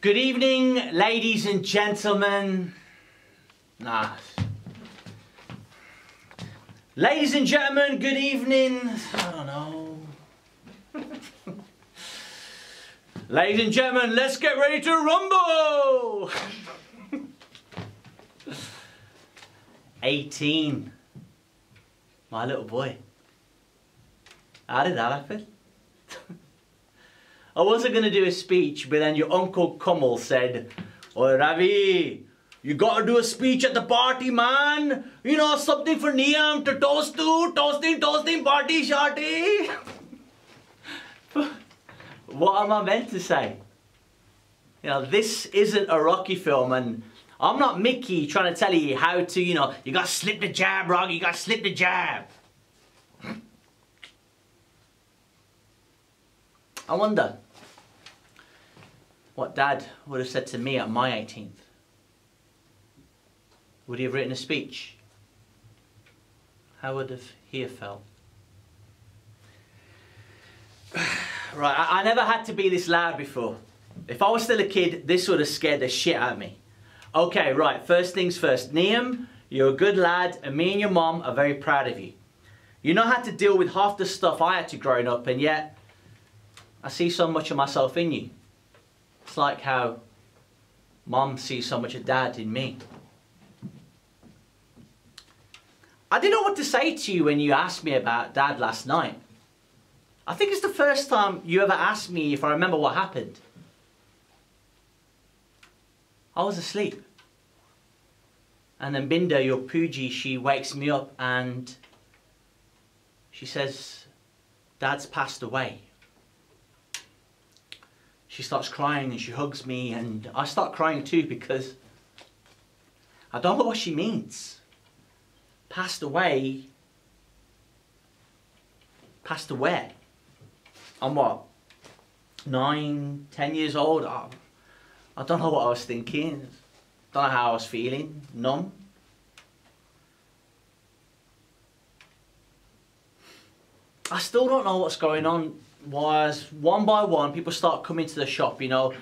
Good evening, ladies and gentlemen. Ladies and gentlemen, good evening. I don't know. Ladies and gentlemen, let's get ready to rumble. 18. My little boy. How did that happen? I wasn't going to do a speech, but then your Uncle Kummel said, "Oi Ravi, you got to do a speech at the party, man. You know, something for Niam to toast to, toasting, party, shorty." What am I meant to say? You know, this isn't a Rocky film, and I'm not Mickey trying to tell you how to, you know, you got to slip the jab, Rocky, you got to slip the jab. I wonder what Dad would have said to me at my 18th. Would he have written a speech? How would he have felt? Right, I never had to be this loud before. If I was still a kid, this would have scared the shit out of me. Okay, right, first things first. Niam, you're a good lad, and me and your mom are very proud of you. You know how to deal with half the stuff I had to growing up, and yet I see so much of myself in you. It's like how Mom sees so much of Dad in me. I didn't know what to say to you when you asked me about Dad last night. I think it's the first time you ever asked me if I remember what happened. I was asleep. And then Binda, your Pooji, she wakes me up and she says, "Dad's passed away." She starts crying and she hugs me, and I start crying too because I don't know what she means. Passed away? Passed away? I'm what? 9, 10 years old? I don't know what I was thinking. Don't know how I was feeling. Numb. I still don't know what's going on. Was one by one people start coming to the shop, you know,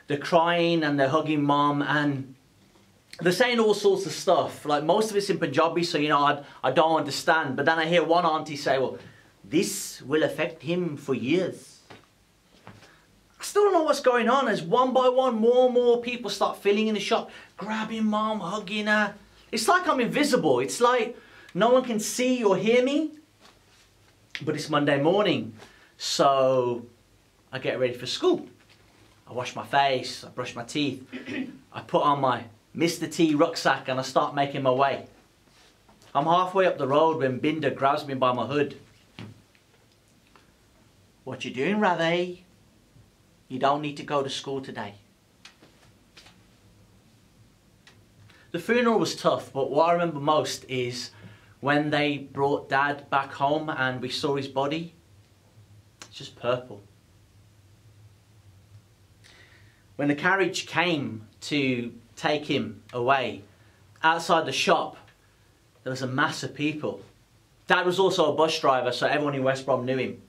they're crying and they're hugging Mom and they're saying all sorts of stuff, like most of it's in Punjabi, so you know I don't understand. But then I hear one auntie say, "Well, this will affect him for years." I still don't know what's going on as one by one more and more people start filling in the shop, grabbing Mom, hugging her. It's like I'm invisible. It's like no one can see or hear me. But it's Monday morning. So I get ready for school. I wash my face, I brush my teeth, I put on my Mr. T rucksack and I start making my way. I'm halfway up the road when Binda grabs me by my hood. "What you doing, Ravi? You don't need to go to school today." The funeral was tough, but what I remember most is when they brought Dad back home and we saw his body. Just purple. When the carriage came to take him away, outside the shop there was a mass of people. Dad was also a bus driver, so everyone in West Brom knew him.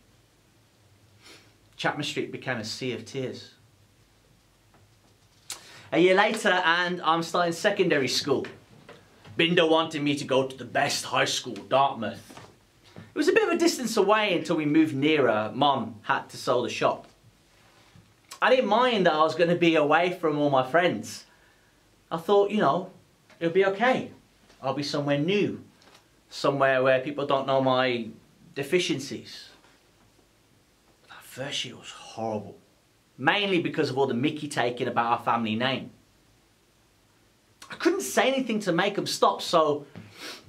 Chapman Street became a sea of tears. A year later and I'm starting secondary school. Binda wanted me to go to the best high school, Dartmouth. It was a bit of a distance away until we moved nearer. Mom had to sell the shop. I didn't mind that I was going to be away from all my friends. I thought, you know, it'll be okay. I'll be somewhere new. Somewhere where people don't know my deficiencies. That first year was horrible. Mainly because of all the mickey taking about our family name. I couldn't say anything to make them stop, so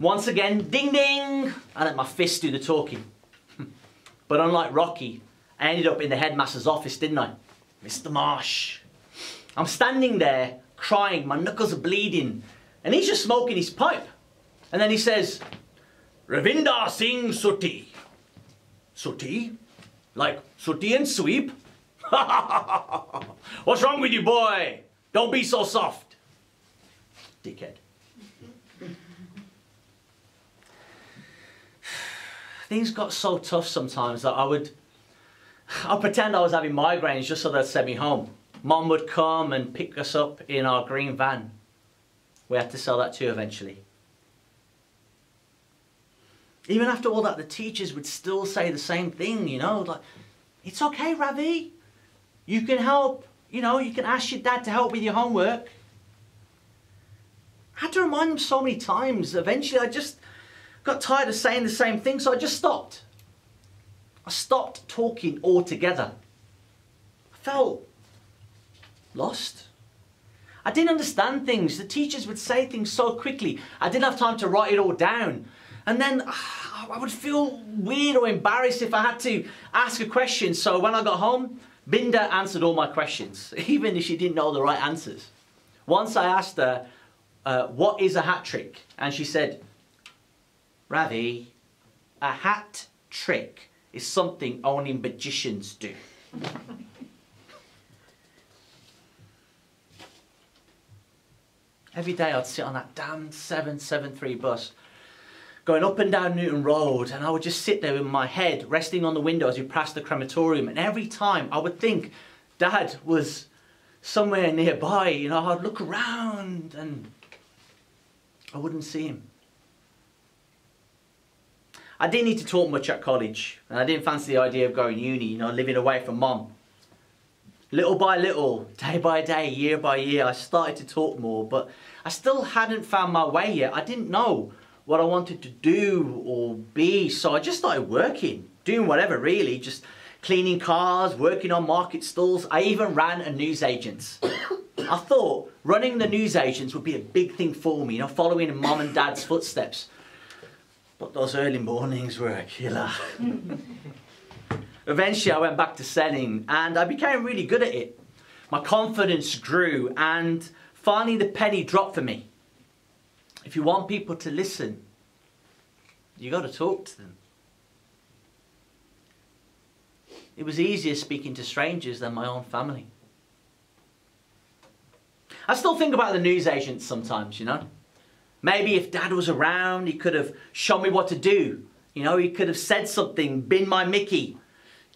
once again, ding ding, I let my fist do the talking. But unlike Rocky, I ended up in the headmaster's office, didn't I? "Mr. Marsh." I'm standing there, crying, my knuckles are bleeding, and he's just smoking his pipe. And then he says, "Ravinder Singh Sooty." Sooty? Like sooty and sweep? "What's wrong with you, boy? Don't be so soft." Dickhead. Things got so tough sometimes that I'd pretend I was having migraines just so they'd send me home. Mom would come and pick us up in our green van. We had to sell that too eventually. Even after all that, the teachers would still say the same thing, you know, like, it's okay, Ravi. You can help, you know, you can ask your dad to help with your homework. I had to remind them so many times. Eventually, I just got tired of saying the same thing, so I just stopped. I stopped talking altogether. I felt lost. I didn't understand things. The teachers would say things so quickly. I didn't have time to write it all down. And then I would feel weird or embarrassed if I had to ask a question. So when I got home, Binda answered all my questions, even if she didn't know the right answers. Once I asked her, what is a hat trick? And she said, Ravi, a hat trick is something only magicians do. Every day I'd sit on that damn 773 bus, going up and down Newton Road, and I would just sit there with my head resting on the window as we passed the crematorium, and every time I would think Dad was somewhere nearby, you know, I'd look around and I wouldn't see him. I didn't need to talk much at college, and I didn't fancy the idea of going uni, you know, living away from Mom. Little by little, day by day, year by year, I started to talk more, but I still hadn't found my way yet. I didn't know what I wanted to do or be, so I just started working, doing whatever really, just cleaning cars, working on market stalls. I even ran a newsagent. I thought running the newsagents would be a big thing for me, you know, following in Mom and Dad's footsteps. But those early mornings were a killer. Eventually I went back to selling and I became really good at it. My confidence grew and finally the penny dropped for me. If you want people to listen, you got to talk to them. It was easier speaking to strangers than my own family. I still think about the newsagents sometimes, you know. Maybe if Dad was around, he could have shown me what to do. You know, he could have said something, been my Mickey.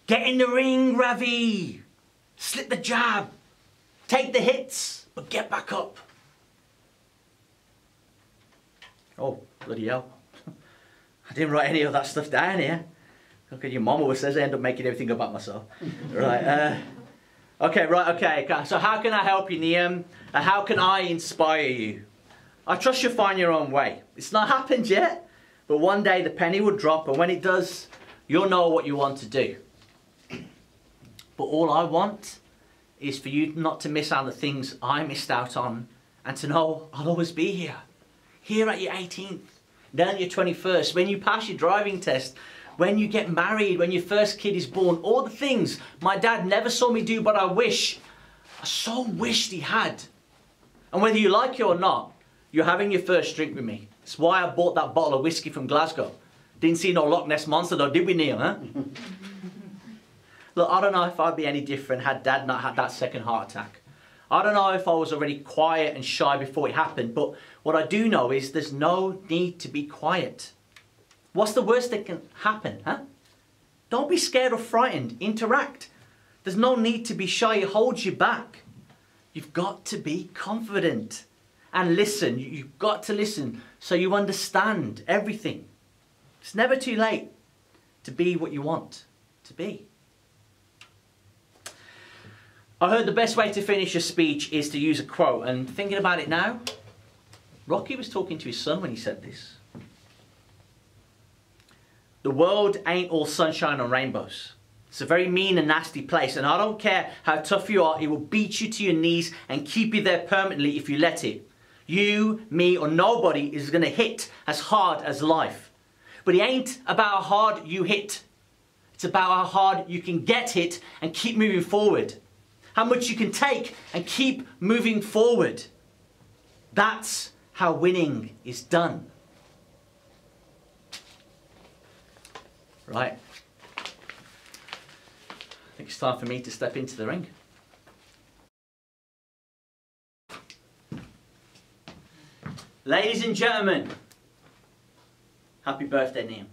Get in the ring, Ravi. Slip the jab. Take the hits, but get back up. Oh, bloody hell. I didn't write any of that stuff down here. Look at your mom always says I end up making everything about myself. Right, okay. So how can I help you, Niam? How can I inspire you? I trust you'll find your own way. It's not happened yet, but one day the penny will drop, and when it does, you'll know what you want to do. But all I want is for you not to miss out on the things I missed out on, and to know I'll always be here. Here at your 18th, then at your 21st, when you pass your driving test, when you get married, when your first kid is born, all the things my dad never saw me do, but I so wished he had. And whether you like it or not, you're having your first drink with me. That's why I bought that bottle of whiskey from Glasgow. Didn't see no Loch Ness Monster though, did we, Neil, huh? Look, I don't know if I'd be any different had Dad not had that second heart attack. I don't know if I was already quiet and shy before it happened, but what I do know is there's no need to be quiet. What's the worst that can happen, huh? Don't be scared or frightened. Interact. There's no need to be shy. It holds you back. You've got to be confident. And listen. You've got to listen so you understand everything. It's never too late to be what you want to be. I heard the best way to finish a speech is to use a quote. And thinking about it now, Rocky was talking to his son when he said this. The world ain't all sunshine and rainbows. It's a very mean and nasty place, and I don't care how tough you are, it will beat you to your knees and keep you there permanently if you let it. You, me, or nobody is going to hit as hard as life. But it ain't about how hard you hit. It's about how hard you can get hit and keep moving forward. How much you can take and keep moving forward. That's how winning is done. Right. I think it's time for me to step into the ring. Ladies and gentlemen, happy birthday, Niam.